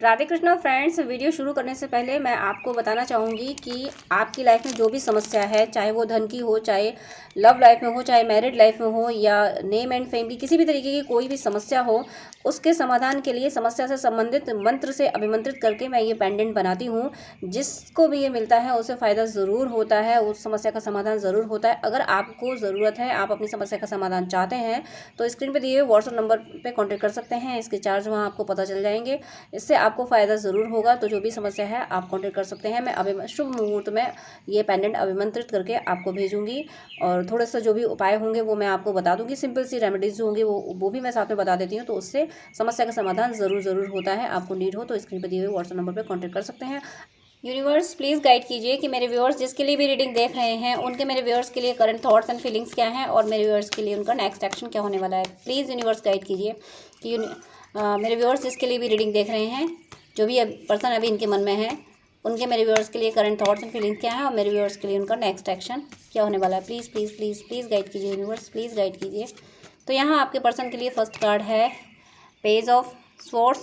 Radhe Krishna friends. Video शुरू करने से पहले मैं आपको बताना चाहूँगी कि आपकी लाइफ में जो भी समस्या है, चाहे वो धन की हो, चाहे लव लाइफ में हो, चाहे मैरिड लाइफ में हो, या नेम एंड फेम की किसी भी तरीके की कोई भी समस्या हो, उसके समाधान के लिए समस्या से संबंधित मंत्र से अभिमंत्रित करके मैं ये पेंडेंट बनाती हूँ। जिसको भी ये मिलता है उसे फ़ायदा ज़रूर होता है, उस समस्या का समाधान ज़रूर होता है। अगर आपको ज़रूरत है, आप अपनी समस्या का समाधान चाहते हैं, तो स्क्रीन पर दिए हुए व्हाट्सएप नंबर पर कॉन्टैक्ट कर सकते हैं। इसके चार्ज वहाँ आपको पता चल जाएंगे। इससे आपको फ़ायदा ज़रूर होगा। तो जो भी समस्या है आप कांटेक्ट कर सकते हैं। मैं अभी शुभ मुहूर्त में ये पेंडेंट अभिमंत्रित करके आपको भेजूंगी, और थोड़े से जो भी उपाय होंगे वो मैं आपको बता दूंगी। सिंपल सी रेमेडीज़ जो होंगी वो भी मैं साथ में बता देती हूँ। तो उससे समस्या का समाधान ज़रूर होता है। आपको नीड हो तो स्क्रीन पर दिए हुए व्हाट्सएप नंबर पर कॉन्टैक्ट कर सकते हैं। यूनिवर्स प्लीज़ गाइड कीजिए कि मेरे व्यूअर्स जिसके लिए भी रीडिंग देख रहे हैं उनके मेरे व्यूअर्स के लिए करंट थॉट्स एंड फीलिंग्स क्या हैं, और मेरे व्यूअर्स के लिए उनका नेक्स्ट एक्शन क्या होने वाला है। प्लीज़ यूनिवर्स गाइड कीजिए कि मेरे व्यूअर्स जिसके लिए भी रीडिंग देख रहे हैं, जो भी पर्सन अभी इनके मन में है, उनके मेरे व्यूअर्स के लिए करंट थॉट्स एंड फीलिंग्स क्या है, और मेरे व्यूअर्स के लिए उनका नेक्स्ट एक्शन क्या होने वाला है। Please please please please guide कीजिए यूनिवर्स, प्लीज़ गाइड कीजिए। तो यहाँ आपके पर्सन के लिए फर्स्ट कार्ड है page of swords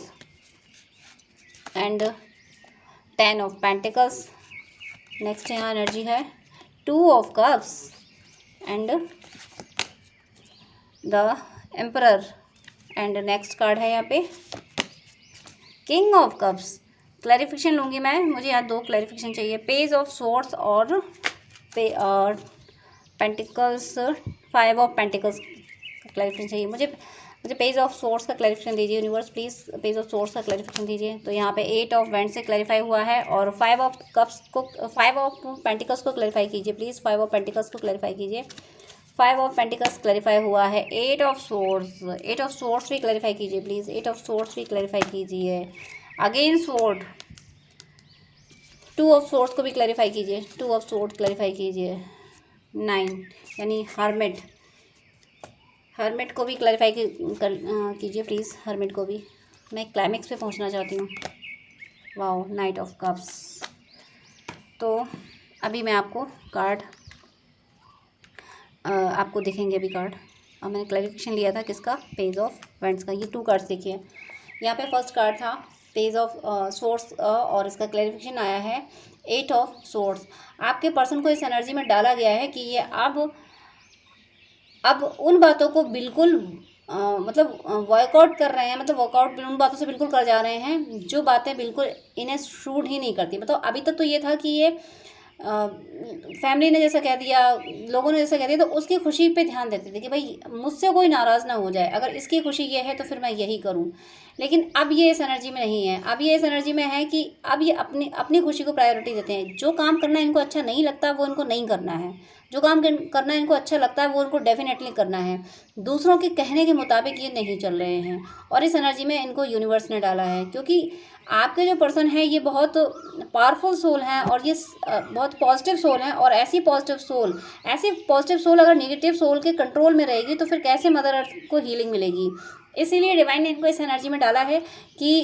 and 10 of pentacles. Next यहाँ एनर्जी है 2 of cups and the emperor. And next card है यहाँ पे किंग ऑफ कप्स। क्लैरिफिकेशन लूँगी मैं, मुझे यहाँ 2 क्लैरिफिकेशन चाहिए। पेज ऑफ स्वॉर्ड्स और पेंटिकल्स, 5 ऑफ पेंटिकल्स का क्लैरिफिकेशन चाहिए मुझे पेज ऑफ स्वॉर्ड्स का क्लैरिफिकेशन दीजिए universe, please page of swords का क्लैरिफिकेशन दीजिए। तो यहाँ पे 8 ऑफ वैंड्स से क्लैरिफाई हुआ है, और 5 ऑफ कप्स को, 5 ऑफ पेंटिकल्स को क्लैरिफाई कीजिए प्लीज़। 5 ऑफ पेंटिकल्स को क्लैरिफाई कीजिए। 5 ऑफ पेंटिकल्स क्लैरिफाई हुआ है। 8 ऑफ स्वॉर्ड्स, 8 ऑफ स्वॉर्ड्स भी क्लैरिफाई कीजिए प्लीज़। 8 ऑफ स्वॉर्ड्स भी क्लैरिफाई कीजिए। अगेन स्वॉर्ड, 2 ऑफ स्वॉर्ड्स को भी क्लैरिफाई कीजिए। 2 ऑफ स्वॉर्ड्स क्लैरिफाई कीजिए। 9 यानी हर्मिट, हर्मिट को भी क्लैरिफाई कीजिए प्लीज़। हर्मिट को भी, मैं क्लाइमेक्स पे पहुंचना चाहती हूँ। Wow, night of cups. तो अभी मैं आपको कार्ड आपको दिखेंगे अभी कार्ड। अब मैंने क्लैरिफिकेशन लिया था किसका, पेज ऑफ वैंड्स का। ये 2 कार्ड्स देखिए। यहाँ पे फर्स्ट कार्ड था पेज ऑफ स्वॉर्ड्स, और इसका क्लैरिफिकेशन आया है 8 ऑफ स्वॉर्ड्स। आपके पर्सन को इस एनर्जी में डाला गया है कि ये अब उन बातों को बिल्कुल मतलब वर्कआउट कर रहे हैं, मतलब वर्कआउट उन बातों से बिल्कुल कर जा रहे हैं जो बातें बिल्कुल इन्हें सूट ही नहीं करती। मतलब अभी तक तो ये था कि ये फैमिली ने जैसा कह दिया, लोगों ने जैसा कह दिया, तो उसकी खुशी पे ध्यान देते थे कि भाई मुझसे कोई नाराज़ ना हो जाए, अगर इसकी खुशी ये है तो फिर मैं यही करूं। लेकिन अब ये इस एनर्जी में नहीं है। अब ये इस एनर्जी में है कि अब ये अपनी अपनी खुशी को प्रायोरिटी देते हैं। जो काम करना इनको अच्छा नहीं लगता वो इनको नहीं करना है, जो काम करना इनको अच्छा लगता है वो इनको डेफिनेटली करना है। दूसरों के कहने के मुताबिक ये नहीं चल रहे हैं, और इस एनर्जी में इनको यूनिवर्स ने डाला है। क्योंकि आपके जो पर्सन है ये बहुत पावरफुल सोल हैं, और ये बहुत पॉजिटिव सोल हैं। और ऐसी पॉजिटिव सोल अगर नेगेटिव सोल के कंट्रोल में रहेगी तो फिर कैसे मदर अर्थ को हीलिंग मिलेगी। इसीलिए डिवाइन ने इनको इस एनर्जी में डाला है कि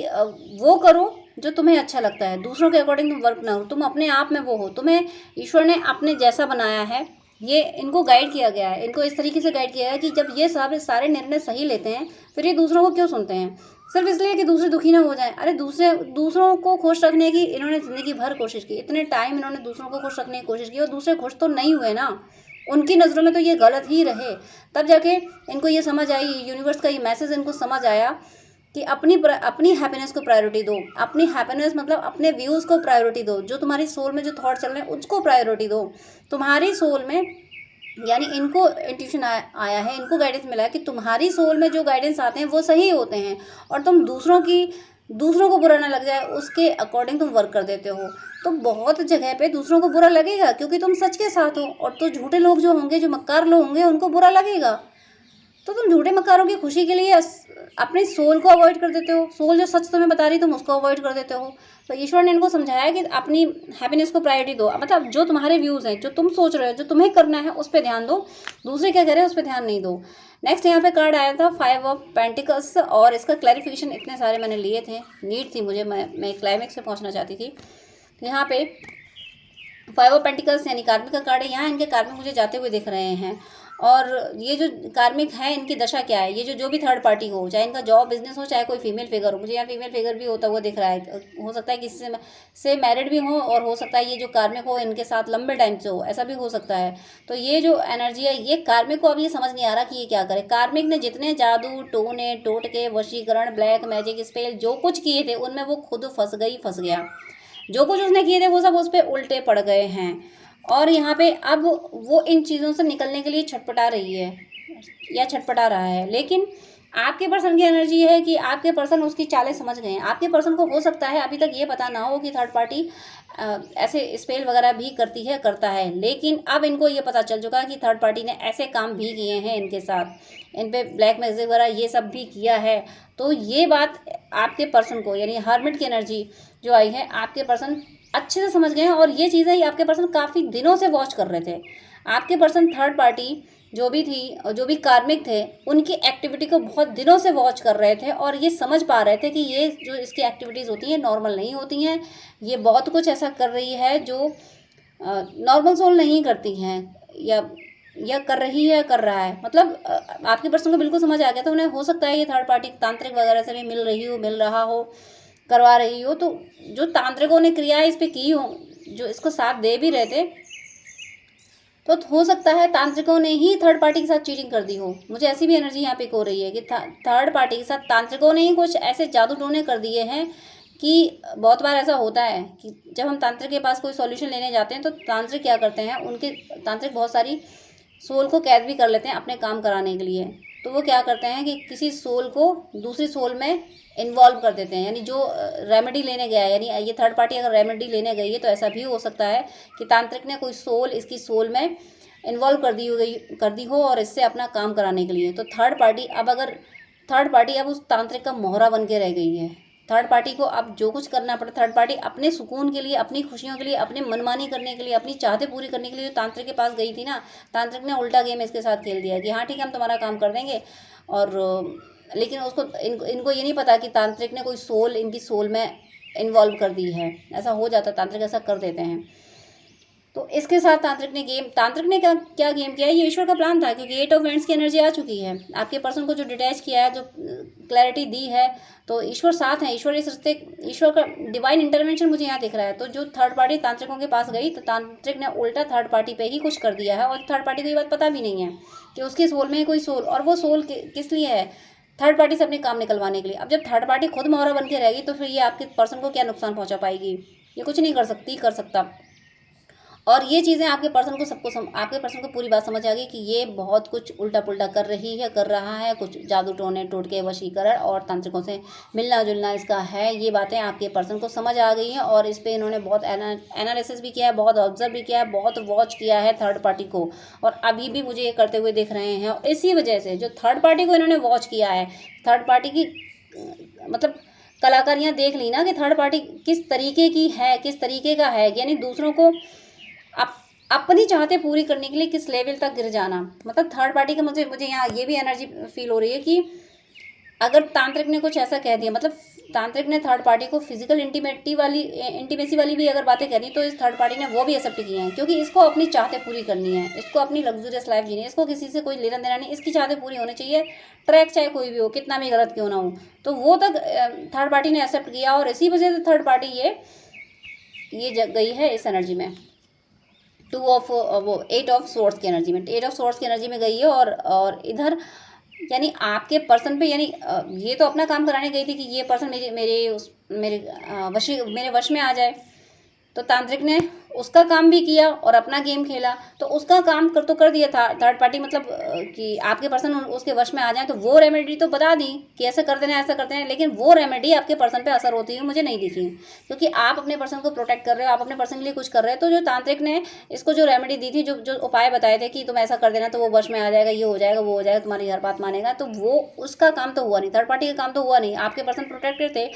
वो करो जो तुम्हें अच्छा लगता है, दूसरों के अकॉर्डिंग तुम वर्क ना हो, तुम अपने आप में वो हो। तुम्हें ईश्वर ने अपने जैसा बनाया है। ये इनको गाइड किया गया है, इनको इस तरीके से गाइड किया गया है कि जब ये सारे निर्णय सही लेते हैं फिर ये दूसरों को क्यों सुनते हैं, सिर्फ इसलिए कि दूसरे दुखी ना हो जाएं। अरे दूसरों को खुश रखने की इन्होंने ज़िंदगी भर कोशिश की, इतने टाइम इन्होंने दूसरों को खुश रखने की कोशिश की, और दूसरे खुश तो नहीं हुए ना। उनकी नज़रों में तो ये गलत ही रहे। तब जाके इनको ये समझ आई, यूनिवर्स का ये मैसेज इनको समझ आया कि अपनी हैप्पीनेस को प्रायोरिटी दो। अपनी हैप्पीनेस मतलब अपने व्यूज़ को प्रायोरिटी दो। जो तुम्हारी सोल में जो थॉट चल रहे हैं उसको प्रायोरिटी दो। तुम्हारी सोल में, यानी इनको इंट्यूशन आया है, इनको गाइडेंस मिला है कि तुम्हारी सोल में जो गाइडेंस आते हैं वो सही होते हैं, और तुम दूसरों को बुरा ना लग जाए उसके अकॉर्डिंग तुम वर्क कर देते हो। तो बहुत जगह पे दूसरों को बुरा लगेगा क्योंकि तुम सच के साथ हो, और तो झूठे लोग जो होंगे, जो मक्कार लोग होंगे, उनको बुरा लगेगा। तो तुम झूठे मक्कारों की खुशी के लिए अपने सोल को अवॉइड कर देते हो। सोल जो सच तुम्हें बता रही तुम उसको अवॉइड कर देते हो। तो ईश्वर ने इनको समझाया कि अपनी हैप्पीनेस को प्रायोरिटी दो। मतलब जो तुम्हारे व्यूज़ हैं, जो तुम सोच रहे हो, जो तुम्हें करना है उस पर ध्यान दो, दूसरे क्या कह रहे हैं उस पर ध्यान नहीं दो। नेक्स्ट यहाँ पे कार्ड आया था 5 ऑफ पेंटिकल्स, और इसका क्लैरिफिकेशन इतने सारे मैंने लिए थे, नीड थी मुझे, मैं क्लाइमेक्स पे पहुँचना चाहती थी। यहाँ पे 5 ऑफ पेंटिकल्स यानी कार्मिक का कार्ड है। यहाँ इनके कार्मिक मुझे जाते हुए दिख रहे हैं, और ये जो कार्मिक है इनकी दशा क्या है, ये जो भी थर्ड पार्टी हो, चाहे इनका जॉब बिजनेस हो, चाहे कोई फीमेल फिगर हो, मुझे यहाँ फीमेल फिगर भी होता हुआ दिख रहा है, हो सकता है किसी से मैरिड भी हो, और हो सकता है ये जो कार्मिक हो इनके साथ लंबे टाइम से हो, ऐसा भी हो सकता है। तो ये जो एनर्जी है ये कार्मिक को अब ये समझ नहीं आ रहा कि ये क्या करे। कार्मिक ने जितने जादू टोने टोटके वशीकरण ब्लैक मैजिक स्पेल जो कुछ किए थे उनमें वो खुद फंस गया। जो कुछ उसने किए थे वो सब उस पर उल्टे पड़ गए हैं, और यहाँ पे अब वो इन चीज़ों से निकलने के लिए छटपटा रही है या छटपटा रहा है। लेकिन आपके पर्सन की एनर्जी है कि आपके पर्सन उसकी चालें समझ गए हैं। आपके पर्सन को हो सकता है अभी तक ये पता ना हो कि थर्ड पार्टी ऐसे स्पेल वगैरह भी करता है, लेकिन अब इनको ये पता चल चुका है कि थर्ड पार्टी ने ऐसे काम भी किए हैं इनके साथ, इन पे ब्लैक मैजिक वगैरह ये सब भी किया है। तो ये बात आपके पर्सन को, यानी हर्मिट की एनर्जी जो आई है, आपके पर्सन अच्छे से समझ गए हैं, और ये चीज़ें ही आपके पर्सन काफ़ी दिनों से वॉच कर रहे थे। आपके पर्सन थर्ड पार्टी जो भी थी और जो भी कार्मिक थे उनकी एक्टिविटी को बहुत दिनों से वॉच कर रहे थे, और ये समझ पा रहे थे कि ये जो इसकी एक्टिविटीज़ होती हैं नॉर्मल नहीं होती हैं, ये बहुत कुछ ऐसा कर रही है जो नॉर्मल सोल नहीं करती हैं, या कर रही है, कर रहा है। मतलब आपके पर्सन को बिल्कुल समझ आ गया। तो उन्हें हो सकता है ये थर्ड पार्टी तांत्रिक वगैरह से भी मिल रहा हो, करवा रही हो। तो जो तांत्रिकों ने क्रियाएं इस पर की हो, जो इसको साथ दे भी रहे थे, तो हो सकता है तांत्रिकों ने ही थर्ड पार्टी के साथ चीटिंग कर दी हो। मुझे ऐसी भी एनर्जी यहाँ पे हो रही है कि थर्ड पार्टी के साथ तांत्रिकों ने ही कुछ ऐसे जादू टोने कर दिए हैं कि बहुत बार ऐसा होता है कि जब हम तांत्रिक के पास कोई सॉल्यूशन लेने जाते हैं तो तांत्रिक क्या करते हैं, उनके तांत्रिक बहुत सारी सोल को कैद भी कर लेते हैं अपने काम कराने के लिए। तो वो क्या करते हैं कि किसी सोल को दूसरी सोल में इन्वॉल्व कर देते हैं, यानी जो रेमेडी लेने गया है, यानी ये थर्ड पार्टी अगर रेमेडी लेने गई है तो ऐसा भी हो सकता है कि तांत्रिक ने कोई सोल इसकी सोल में इन्वॉल्व कर दी हो और इससे अपना काम कराने के लिए। तो थर्ड पार्टी अब उस तांत्रिक का मोहरा बन के रह गई है। थर्ड पार्टी को अब जो कुछ करना पड़े, थर्ड पार्टी अपने सुकून के लिए, अपनी खुशियों के लिए, अपनी मनमानी करने के लिए, अपनी चाहते पूरी करने के लिए जो तांत्रिक के पास गई थी ना, तांत्रिक ने उल्टा गेम इसके साथ खेल दिया कि हाँ ठीक है हम तुम्हारा काम कर देंगे। और लेकिन उसको इनको ये नहीं पता कि तांत्रिक ने कोई सोल इनकी सोल में इन्वॉल्व कर दी है। ऐसा हो जाता है, तांत्रिक ऐसा कर देते हैं। तो इसके साथ तांत्रिक ने क्या गेम किया है, ये ईश्वर का प्लान था, क्योंकि 8 ऑफ वैंड्स की एनर्जी आ चुकी है। आपके पर्सन को जो डिटैच किया है, जो क्लैरिटी दी है, तो ईश्वर साथ है। ईश्वर का डिवाइन इंटरवेंशन मुझे यहाँ दिख रहा है। तो जो थर्ड पार्टी तांत्रिकों के पास गई तो तांत्रिक ने उल्टा थर्ड पार्टी पे ही कुछ कर दिया है, और थर्ड पार्टी को ये बात पता भी नहीं है कि उसके सोल में कोई सोल, और वो सोल किस लिए है, थर्ड पार्टी से अपने काम निकलवाने के लिए। अब जब थर्ड पार्टी खुद मोहरा बन के रहेगी तो फिर ये आपके पर्सन को क्या नुकसान पहुँचा पाएगी, ये कुछ नहीं कर सकता। और ये चीज़ें आपके पर्सन को पूरी बात समझ आ गई कि ये बहुत कुछ उल्टा पुल्टा कर रहा है, कुछ जादू टोने टोटके वशीकरण और तांत्रिकों से मिलना जुलना इसका है। ये बातें आपके पर्सन को समझ आ गई हैं, और इस पर इन्होंने बहुत एनालिसिस भी किया है, बहुत ऑब्जर्व भी किया है, बहुत वॉच किया है थर्ड पार्टी को, और अभी भी मुझे ये करते हुए दिख रहे हैं। और इसी वजह से जो थर्ड पार्टी को इन्होंने वॉच किया है, थर्ड पार्टी की मतलब कलाकारियाँ देख ली ना कि थर्ड पार्टी किस तरीके की है, किस तरीके का है, यानी दूसरों को अपनी चाहते पूरी करने के लिए किस लेवल तक गिर जाना। मतलब थर्ड पार्टी का मुझे यहाँ ये भी एनर्जी फील हो रही है कि अगर तांत्रिक ने कुछ ऐसा कह दिया, मतलब तांत्रिक ने थर्ड पार्टी को फिजिकल इंटीमेसी वाली भी अगर बातें करी, तो इस थर्ड पार्टी ने वो भी एक्सेप्ट किए हैं, क्योंकि इसको अपनी चाहते पूरी करनी है, इसको अपनी लग्जरियस लाइफ जीनी है, इसको किसी से कोई लेना देना नहीं, इसकी चाहते पूरी होनी चाहिए, ट्रैक चाहे कोई भी हो, कितना भी गलत क्यों ना हो। तो वो तक थर्ड पार्टी ने एक्सेप्ट किया, और इसी वजह से थर्ड पार्टी ये जग गई है इस एनर्जी में, 8 ऑफ सोर्स की एनर्जी में, 8 ऑफ सोर्स की एनर्जी में गई है। और इधर यानी आपके पर्सन पे, यानी ये तो अपना काम कराने गई थी कि ये पर्सन मेरे वश में आ जाए, तो तांत्रिक ने उसका काम भी किया और अपना गेम खेला। तो उसका काम कर दिया था थर्ड पार्टी, मतलब कि आपके पर्सन उसके वश में आ जाए, तो वो रेमेडी तो बता दी कि ऐसा कर देना, ऐसा करते हैं, लेकिन वो रेमेडी आपके पर्सन पे असर होती है मुझे नहीं दिखी, क्योंकि आप अपने पर्सन को प्रोटेक्ट कर रहे हो, आप अपने पर्सन के लिए कुछ कर रहे हो। तो जो तांत्रिक ने इसको जो रेमेडी दी थी, जो उपाय बताए थे कि तुम ऐसा कर देना तो वो वश में आ जाएगा, ये हो जाएगा, वो हो जाएगा, तुम्हारी हर बात मानेगा, तो वो उसका काम तो हुआ नहीं, थर्ड पार्टी का काम तो हुआ नहीं। आपके पर्सन प्रोटेक्टेड थे,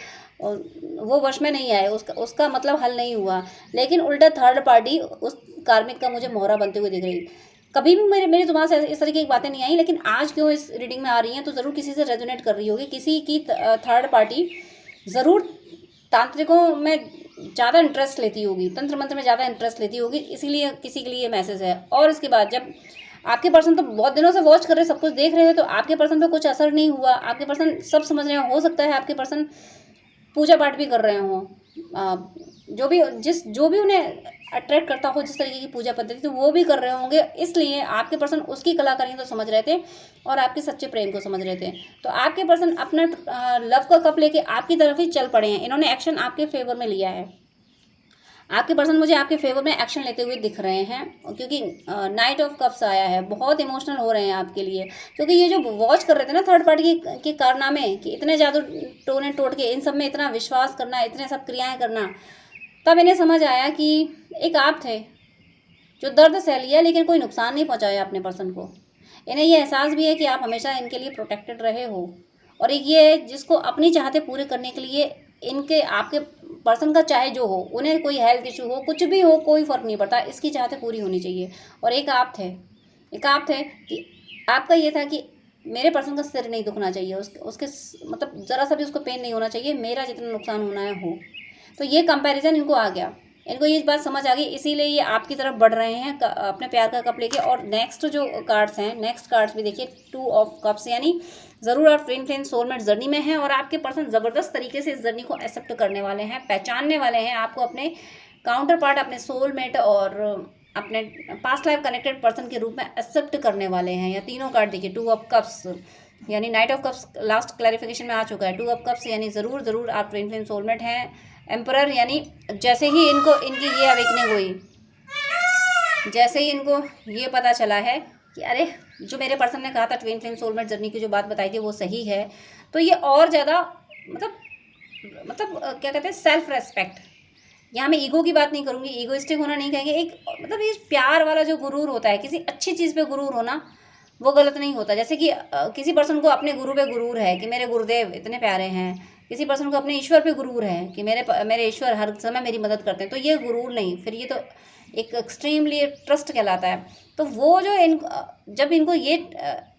वो वश में नहीं आए, उसका मतलब हल नहीं हुआ। लेकिन उल्टा थर्ड पार्टी उस कार्मिक का मुझे मोहरा बनते हुए दिख रही। कभी भी मेरे दिमाग से इस तरीके की बातें नहीं आई, लेकिन आज क्यों इस रीडिंग में आ रही हैं, तो ज़रूर किसी से रेजोनेट कर रही होगी। किसी की थर्ड पार्टी ज़रूर तांत्रिकों में ज़्यादा इंटरेस्ट लेती होगी, तंत्र मंत्र में ज़्यादा इंटरेस्ट लेती होगी, इसीलिए किसी के लिए मैसेज है। और इसके बाद जब आपके पर्सन तो बहुत दिनों से वॉच कर रहे हैं, सब कुछ देख रहे हैं, तो आपके पर्सन पे कुछ असर नहीं हुआ। आपके पर्सन सब समझ रहे हो सकता है आपके पर्सन पूजा पाठ भी कर रहे हों, जो भी उन्हें अट्रैक्ट करता हो जिस तरीके की पूजा पद्धति, तो वो भी कर रहे होंगे। इसलिए आपके पर्सन उसकी कलाकारी तो समझ रहे थे और आपके सच्चे प्रेम को समझ रहे थे। तो आपके पर्सन अपना लव का कप लेके आपकी तरफ ही चल पड़े हैं। इन्होंने एक्शन आपके फेवर में लिया है। आपके पर्सन मुझे आपके फेवर में एक्शन लेते हुए दिख रहे हैं, क्योंकि नाइट ऑफ कप्स आया है। बहुत इमोशनल हो रहे हैं आपके लिए, क्योंकि ये जो वॉच कर रहे थे ना थर्ड पार्टी के कारनामे, कि इतने ज़्यादा टोने टोटके, इन सब में इतना विश्वास करना, इतने सब क्रियाएं करना, तब इन्हें समझ आया कि एक आप थे जो दर्द सह लिया लेकिन कोई नुकसान नहीं पहुंचाया अपने पर्सन को। इन्हें ये एहसास भी है कि आप हमेशा इनके लिए प्रोटेक्टेड रहे हो, और एक ये है जिसको अपनी चाहते पूरे करने के लिए इनके आपके पर्सन का चाहे जो हो, उन्हें कोई हेल्थ इशू हो, कुछ भी हो, कोई फ़र्क नहीं पड़ता, इसकी चाहते पूरी होनी चाहिए। और एक आप थे कि आपका ये था कि मेरे पर्सन का सिर नहीं दुखना चाहिए, उसके मतलब ज़रा सा भी उसको पेन नहीं होना चाहिए, मेरा जितना नुकसान होना है हो। तो ये कंपैरिजन इनको आ गया, इनको ये बात समझ आ गई, इसीलिए ये आपकी तरफ बढ़ रहे हैं अपने प्यार का कप लेके। और नेक्स्ट जो कार्ड्स हैं, नेक्स्ट कार्ड्स भी देखिए, 2 ऑफ कप्स, यानी ज़रूर आप ट्विन फ्लेम सोलमेट जर्नी में हैं, और आपके पर्सन ज़बरदस्त तरीके से इस जर्नी को एक्सेप्ट करने वाले हैं, पहचानने वाले हैं आपको अपने काउंटर पार्ट, अपने सोलमेट और अपने पास्ट लाइफ कनेक्टेड पर्सन के रूप में एक्सेप्ट करने वाले हैं। या तीनों कार्ड देखिए, 2 ऑफ कप्स यानी night of cups last clarification में आ चुका है, 2 ऑफ कप्स यानी ज़रूर आप ट्विन फ्लेम सोलमेट हैं। एम्परर यानी जैसे ही इनकी ये अवेकनिंग हुई, जैसे ही इनको ये पता चला है कि अरे जो मेरे पर्सन ने कहा था ट्विन फ्लेम सोलमेट जर्नी की जो बात बताई थी वो सही है, तो ये और ज़्यादा मतलब क्या कहते हैं, सेल्फ रेस्पेक्ट, यहाँ मैं ईगो की बात नहीं करूँगी, ईगोइस्टिक होना नहीं कहेंगे, एक मतलब ये प्यार वाला जो गुरूर होता है, किसी अच्छी चीज़ पे गुरूर होना वो गलत नहीं होता। जैसे कि किसी पर्सन को अपने गुरु पे गुरूर है कि मेरे गुरुदेव इतने प्यारे हैं, किसी पर्सन को अपने ईश्वर पे गुरूर है कि मेरे ईश्वर हर समय मेरी मदद करते हैं, तो ये गुरूर नहीं, फिर ये तो एक एक्सट्रीमली ट्रस्ट कहलाता है। तो वो जो जब इनको ये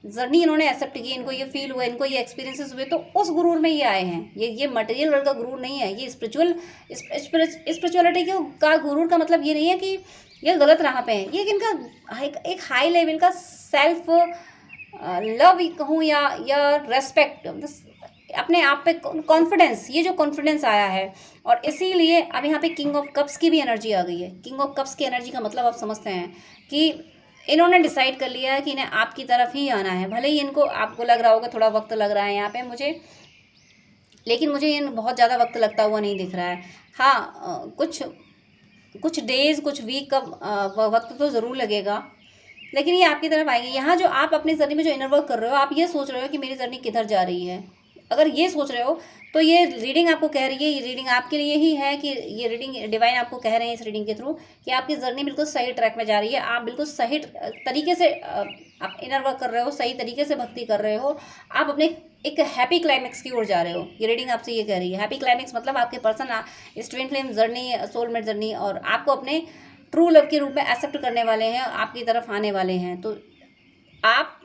जर्नी इन्होंने एक्सेप्ट की, इनको ये फील हुआ, इनको ये एक्सपीरियंसेस हुए, तो उस गुरूर में ये आए हैं। ये मटेरियल वर्ल्ड का गुरूर नहीं है, ये स्पिरिचुअलिटी का गुरूर का मतलब ये नहीं है कि ये गलत राह पे है, ये इनका एक हाई लेवल का सेल्फ लव कहूँ या रेस्पेक्ट, अपने आप पे कॉन्फिडेंस, ये जो कॉन्फिडेंस आया है। और इसीलिए अब यहाँ पे किंग ऑफ कप्स की भी एनर्जी आ गई है। किंग ऑफ कप्स की एनर्जी का मतलब आप समझते हैं कि इन्होंने डिसाइड कर लिया है कि इन्हें आपकी तरफ ही आना है। भले ही इनको आपको लग रहा होगा थोड़ा वक्त लग रहा है यहाँ पे मुझे, लेकिन मुझे ये बहुत ज़्यादा वक्त लगता हुआ नहीं दिख रहा है। हाँ, कुछ डेज़, कुछ वीक का वक्त तो ज़रूर लगेगा, लेकिन ये आपकी तरफ आएंगे। यहाँ जो आप अपनी जर्नी में जो इनर वर्क कर रहे हो, आप ये सोच रहे हो कि मेरी जर्नी किधर जा रही है, अगर ये सोच रहे हो तो ये रीडिंग आपको कह रही है, ये रीडिंग आपके लिए ही है कि ये रीडिंग डिवाइन आपको कह रहे हैं इस रीडिंग के थ्रू कि आपकी जर्नी बिल्कुल सही ट्रैक में जा रही है। आप बिल्कुल सही तरीके से आप इनर वर्क कर रहे हो, सही तरीके से भक्ति कर रहे हो, आप अपने एक हैप्पी क्लाइमेक्स की ओर जा रहे हो। ये रीडिंग आपसे ये कह रही है। हैप्पी क्लाइमेक्स मतलब आपके पर्सन इस twin flame journey, soulmate journey और आपको अपने ट्रू लव के रूप में एक्सेप्ट करने वाले हैं, आपकी तरफ आने वाले हैं। तो आप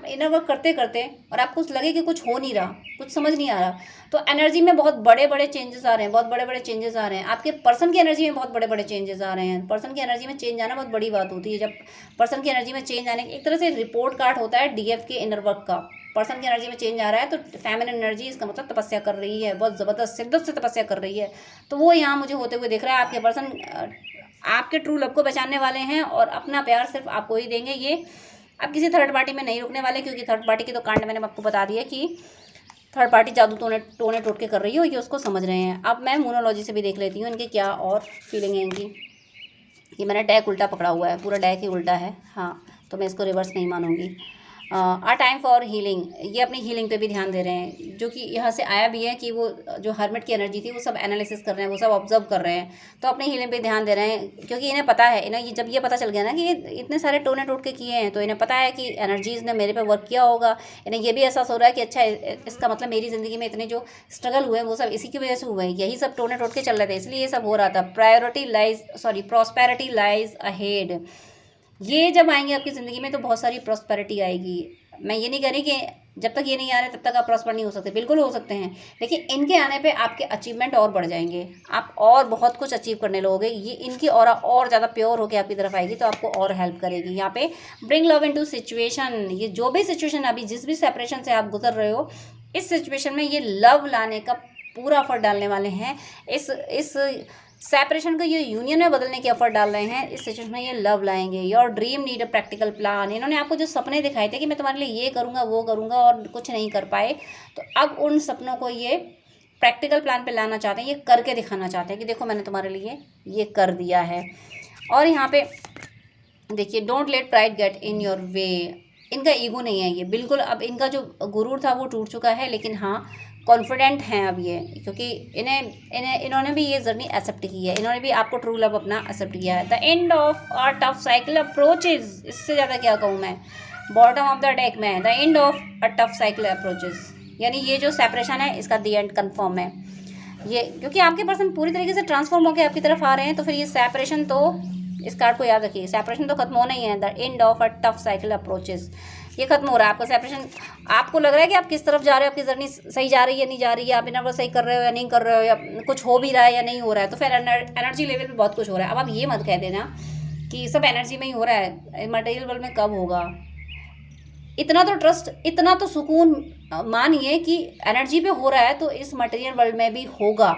इनर वर्क करते करते और आपको लगे कि कुछ हो नहीं रहा, कुछ समझ नहीं आ रहा, तो एनर्जी में बहुत बड़े बड़े चेंजेस आ रहे हैं, बहुत बड़े बड़े चेंजेस आ रहे हैं। आपके पर्सन की एनर्जी में बहुत बड़े बड़े चेंजेस आ रहे हैं। पर्सन की एनर्जी में चेंज आना बहुत बड़ी बात होती है। जब पर्सन की एनर्जी में चेंज आने, एक तरह से रिपोर्ट कार्ड होता है DF के इनर वर्क का। पर्सन की एनर्जी में चेंज आ रहा है तो फेमिनिन एनर्जी, इसका मतलब तपस्या कर रही है, बहुत ज़बरदस्त शिद्दत से तपस्या कर रही है। तो वो यहाँ मुझे होते हुए दिख रहा है। आपके पर्सन आपके ट्रू लव को पहचानने वाले हैं और अपना प्यार सिर्फ आपको ही देंगे। ये अब किसी थर्ड पार्टी में नहीं रुकने वाले, क्योंकि थर्ड पार्टी की तो कांड मैंने आपको बता दिया कि थर्ड पार्टी जादू टोने टोटके कर रही हो, ये उसको समझ रहे हैं। अब मैं मोनोलॉजी से भी देख लेती हूँ इनके क्या और फीलिंग है इनकी। ये मैंने डेक उल्टा पकड़ा हुआ है, पूरा डेक ही उल्टा है। हाँ, तो मैं इसको रिवर्स नहीं मानूंगी। अ टाइम फॉर हीलिंग, ये अपनी हीलिंग पे भी ध्यान दे रहे हैं, जो कि यहाँ से आया भी है कि वो जो हर्मिट की एनर्जी थी वो सब एनालिसिस कर रहे हैं, वो सब ऑब्जर्व कर रहे हैं, तो अपनी हीलिंग पे ध्यान दे रहे हैं। क्योंकि इन्हें पता है, इन्हें जब ये पता चल गया ना कि ये इतने सारे टोने टोटके किए हैं, तो इन्हें पता है कि एनर्जीज़ ने मेरे पे वर्क किया होगा। इन्हें ये भी एहसास हो रहा है कि अच्छा, इसका मतलब मेरी ज़िंदगी में इतने जो स्ट्रगल हुए हैं वो सब इसी की वजह से हुए हैं, यही सब टोने टोटके चल रहे थे, इसलिए ये सब हो रहा था। प्रॉस्पेरिटी लाइज अहेड, ये जब आएंगे आपकी ज़िंदगी में तो बहुत सारी प्रॉस्पेरिटी आएगी। मैं ये नहीं कह रही कि जब तक ये नहीं आ रहे तब तक आप प्रॉस्पर नहीं हो सकते। बिल्कुल हो सकते हैं, लेकिन इनके आने पे आपके अचीवमेंट और बढ़ जाएंगे, आप और बहुत कुछ अचीव करने लगोगे। ये इनकी ऑरा और ज़्यादा प्योर होकर आपकी तरफ आएगी, तो आपको और हेल्प करेगी। यहाँ पे ब्रिंग लव इनटू सिचुएशन, ये जो भी सिचुएशन अभी जिस भी सेपरेशन से आप गुजर रहे हो, इस सिचुएशन में ये लव लाने का पूरा एफर्ट डालने वाले हैं। इस सेपरेशन को ये यूनियन में बदलने के एफर्ट डाल रहे हैं, इस सिचुएशन में ये लव लाएंगे। Your dream need a practical plan, इन्होंने आपको जो सपने दिखाए थे कि मैं तुम्हारे लिए ये करूँगा वो करूँगा और कुछ नहीं कर पाए, तो अब उन सपनों को ये प्रैक्टिकल प्लान पे लाना चाहते हैं, ये करके दिखाना चाहते हैं कि देखो मैंने तुम्हारे लिए ये कर दिया है। और यहाँ पे देखिए, don't let pride get in your way, इनका ईगो नहीं है ये बिल्कुल। अब इनका जो गुरूर था वो टूट चुका है, लेकिन हाँ कॉन्फिडेंट हैं अब ये, क्योंकि इन्होंने भी ये जर्नी एक्सेप्ट की है, इन्होंने भी आपको ट्रू लव अपना एक्सेप्ट किया है। The end of a tough cycle approaches, इससे ज़्यादा क्या कहूँ मैं, बॉटम ऑफ द डेक में the end of a tough cycle approaches, यानी ये जो सेपरेशन है इसका दी एंड कन्फर्म है ये, क्योंकि आपके पर्सन पूरी तरीके से ट्रांसफॉर्म होकर आपकी तरफ आ रहे हैं। तो फिर ये सेपरेशन, तो इस कार्ड को याद रखिए, सेपरेशन तो खत्म होना ही है। The end of a tough cycle approaches, ये खत्म हो रहा है आपका सेपरेशन। आपको लग रहा है कि आप किस तरफ जा रहे हो, आपकी जर्नी सही जा रही है नहीं जा रही है, आप इनर वर्क सही कर रहे हो या नहीं कर रहे हो, या कुछ हो भी रहा है या नहीं हो रहा है, तो फिर एनर्जी लेवल पे बहुत कुछ हो रहा है। अब आप ये मत कह देना कि सब एनर्जी में ही हो रहा है, मटेरियल वर्ल्ड में कब होगा। इतना तो ट्रस्ट, इतना तो सुकून मानिए कि एनर्जी पे हो रहा है, तो इस मटेरियल वर्ल्ड में भी होगा।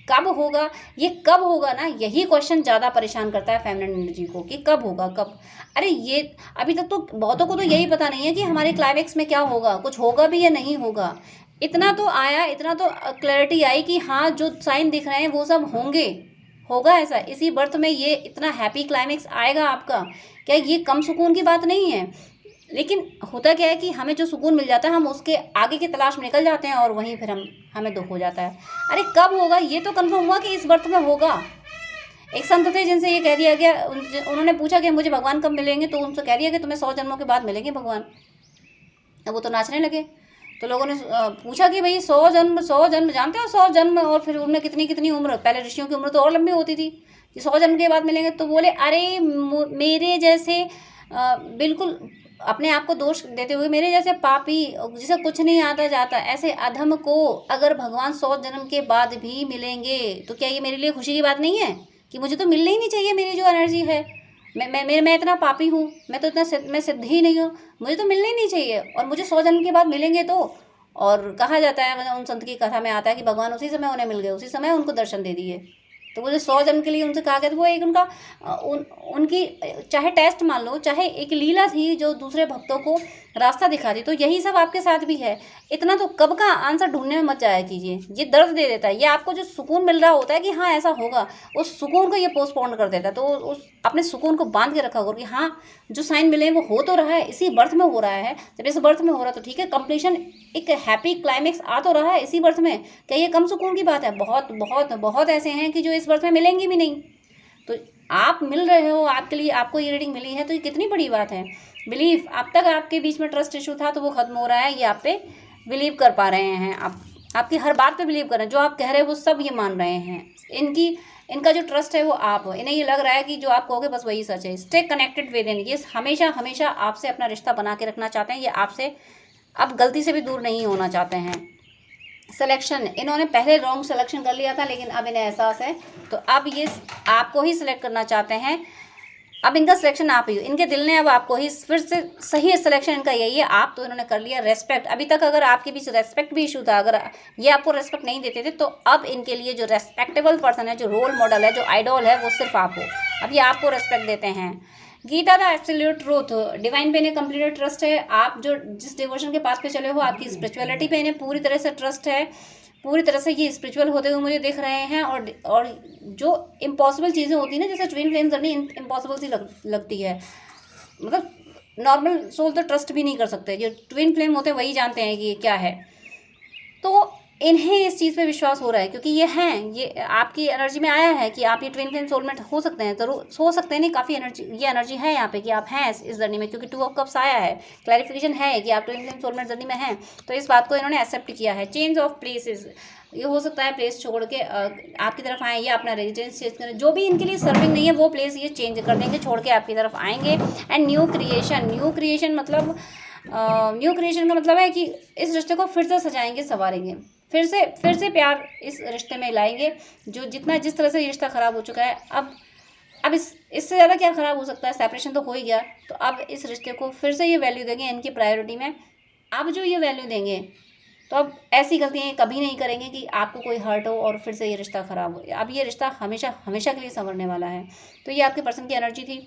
कब होगा, ये कब होगा ना, यही क्वेश्चन ज़्यादा परेशान करता है फेमिनिन एनर्जी को कि कब होगा कब। अरे ये अभी तक तो बहुतों को तो यही पता नहीं है कि हमारे क्लाइमेक्स में क्या होगा, कुछ होगा भी या नहीं होगा। इतना तो आया, इतना तो क्लैरिटी आई कि हाँ जो साइन दिख रहे हैं वो सब होंगे, होगा ऐसा, इसी बर्थ में ये इतना हैप्पी क्लाइमेक्स आएगा आपका। क्या ये कम सुकून की बात नहीं है? लेकिन होता क्या है कि हमें जो सुकून मिल जाता है हम उसके आगे की तलाश में निकल जाते हैं और वहीं फिर हमें दुख हो जाता है। अरे कब होगा, ये तो कंफर्म हुआ कि इस बर्थ में होगा। एक संत थे जिनसे ये कह दिया गया, उन्होंने पूछा कि मुझे भगवान कब मिलेंगे, तो उनसे कह दिया कि तुम्हें 100 जन्मों के बाद मिलेंगे भगवान। अब वो तो नाचने लगे। तो लोगों ने पूछा कि भाई 100 जन्म जानते हो, 100 जन्म, और फिर उनमें कितनी कितनी उम्र, पहले ऋषियों की उम्र तो और लंबी होती थी कि 100 जन्म के बाद मिलेंगे। तो बोले अरे मेरे जैसे बिल्कुल अपने आप को दोष देते हुए, मेरे जैसे पापी जिसे कुछ नहीं आता जाता, ऐसे अधम को अगर भगवान 100 जन्म के बाद भी मिलेंगे तो क्या ये मेरे लिए खुशी की बात नहीं है कि मुझे तो मिलना ही नहीं चाहिए मेरी जो एनर्जी है। मैं इतना पापी हूँ, मैं तो मैं सिद्ध ही नहीं हूँ, मुझे तो मिलना ही नहीं चाहिए, और मुझे 100 जन्म के बाद मिलेंगे तो। और कहा जाता है, मतलब उन संत की कथा में आता है कि भगवान उसी समय उन्हें मिल गए, उसी समय उनको दर्शन दे दिए। तो वो जो 100 जन्म के लिए उनसे कहा गया था, वो एक उनका उनकी चाहे टेस्ट मान लो, चाहे एक लीला थी जो दूसरे भक्तों को रास्ता दिखा दी। तो यही सब आपके साथ भी है। इतना तो कब का आंसर ढूंढने में मत जाया कीजिए, ये दर्द दे देता है। ये आपको जो सुकून मिल रहा होता है कि हाँ ऐसा होगा, उस सुकून को ये पोस्टपोन कर देता है। तो उस अपने सुकून को बांध के रखा करो कि हाँ जो साइन मिले वो हो तो रहा है, इसी बर्थ में हो रहा है। जब इस बर्थ में हो रहा है तो ठीक है, कंप्लीशन, एक हैप्पी क्लाइमेक्स आ तो रहा है इसी बर्थ में। क्या ये कम सुकून की बात है? बहुत बहुत बहुत ऐसे हैं कि जो इस बर्थ में मिलेंगे भी नहीं। तो आप मिल रहे हो, आपके लिए आपको ये रीडिंग मिली है, तो ये कितनी बड़ी बात है। बिलीव, अब तक आपके बीच में ट्रस्ट इशू था तो वो खत्म हो रहा है। ये आप पे बिलीव कर पा रहे हैं, आप आपकी हर बात पे बिलीव कर रहे हैं, जो आप कह रहे हैं वो सब ये मान रहे हैं। इनका जो ट्रस्ट है वो आप हो, इन्हें ये लग रहा है कि जो आप कहोगे बस वही सच है। स्टे कनेक्टेड विद इन, ये हमेशा हमेशा आपसे अपना रिश्ता बना के रखना चाहते हैं। ये आपसे अब गलती से भी दूर नहीं होना चाहते हैं। सिलेक्शन, इन्होंने पहले रॉन्ग सिलेक्शन कर लिया था, लेकिन अब इन्हें एहसास है तो अब ये आपको ही सिलेक्ट करना चाहते हैं। अब इनका सिलेक्शन आप ही हो, इनके दिल ने अब आपको ही फिर से सही सिलेक्शन इनका यही है, आप तो इन्होंने कर लिया। रेस्पेक्ट, अभी तक अगर आपके बीच रेस्पेक्ट भी इशू था, अगर ये आपको रेस्पेक्ट नहीं देते थे, तो अब इनके लिए जो रेस्पेक्टेबल पर्सन है, जो रोल मॉडल है, जो आइडॉल है, वो सिर्फ आप हो। अब ये आपको रेस्पेक्ट देते हैं। Gita the absolute truth, divine पे इन्हें कंप्लीट ट्रस्ट है। आप जो जिस डिवोशन के पास पे चले हो, आपकी स्पिरिचुअलिटी पे इन्हें पूरी तरह से ट्रस्ट है। पूरी तरह से ये स्पिरिचुअल होते हुए मुझे दिख रहे हैं। और जो इम्पॉसिबल चीज़ें होती हैं ना, जैसे ट्विन फ्लेम जर्नी इम्पॉसिबल सी लगती है, मतलब नॉर्मल सोल तो ट्रस्ट भी नहीं कर सकते, जो ट्विन फ्लेम होते हैं वही जानते हैं कि ये क्या है। तो इन्हें इस चीज़ पे विश्वास हो रहा है क्योंकि ये हैं, ये आपकी एनर्जी में आया है कि आप ये ट्विन फ्लेम सोलमेट हो सकते हैं, जरूर हो सकते हैं, नहीं काफ़ी एनर्जी, ये एनर्जी है यहाँ पे कि आप हैं इस जर्नी में, क्योंकि 2 ऑफ कप्स आया है, क्लैरिफिकेशन है कि आप ट्विन फ्लेम सोलमेट जर्नी में हैं। तो इस बात को इन्होंने एक्सेप्ट किया है। चेंज ऑफ प्लेसेस, ये हो सकता है प्लेस छोड़ के आपकी तरफ आए या अपना रेजिडेंस चेंज करें, जो भी इनके लिए सर्विंग नहीं है वो प्लेस ये चेंज कर देंगे, छोड़ के आपकी तरफ आएंगे। And new creation, new creation मतलब न्यू क्रिएशन का मतलब है कि इस रिश्ते को फिर से सजाएंगे, संवारेंगे, फिर से प्यार इस रिश्ते में लाएंगे। जो जिस तरह से ये रिश्ता ख़राब हो चुका है, अब इससे ज़्यादा क्या ख़राब हो सकता है। सेपरेशन तो हो ही गया, तो अब इस रिश्ते को फिर से ये वैल्यू देंगे इनकी प्रायोरिटी में। अब जो ये वैल्यू देंगे, तो अब ऐसी गलतियाँ कभी नहीं करेंगे कि आपको कोई हर्ट हो और फिर से ये रिश्ता ख़राब हो। अब ये रिश्ता हमेशा हमेशा के लिए संवरने वाला है। तो ये आपके पर्सन की एनर्जी थी।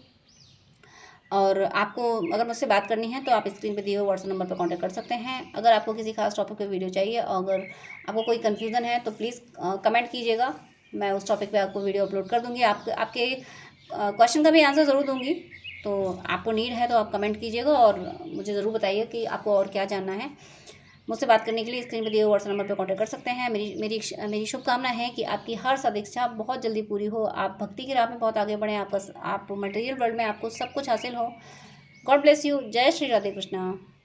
और आपको अगर मुझसे बात करनी है तो आप स्क्रीन पे दिए हुए व्हाट्सएप नंबर पर कांटेक्ट कर सकते हैं। अगर आपको किसी खास टॉपिक पे वीडियो चाहिए, अगर आपको कोई कन्फ्यूज़न है तो प्लीज़ कमेंट कीजिएगा, मैं उस टॉपिक पे आपको वीडियो अपलोड कर दूँगी। आपके क्वेश्चन का भी आंसर ज़रूर दूँगी। तो आपको नीड है तो आप कमेंट कीजिएगा और मुझे ज़रूर बताइए कि आपको और क्या जानना है। मुझसे बात करने के लिए स्क्रीन पे दिए हुए व्हाट्सएप नंबर पर कांटेक्ट कर सकते हैं। मेरी शुभकामना है कि आपकी हर सदिच्छा बहुत जल्दी पूरी हो, आप भक्ति की राह में बहुत आगे बढ़ें, आप मटेरियल वर्ल्ड में आपको सब कुछ हासिल हो। God bless you. जय श्री राधे कृष्णा।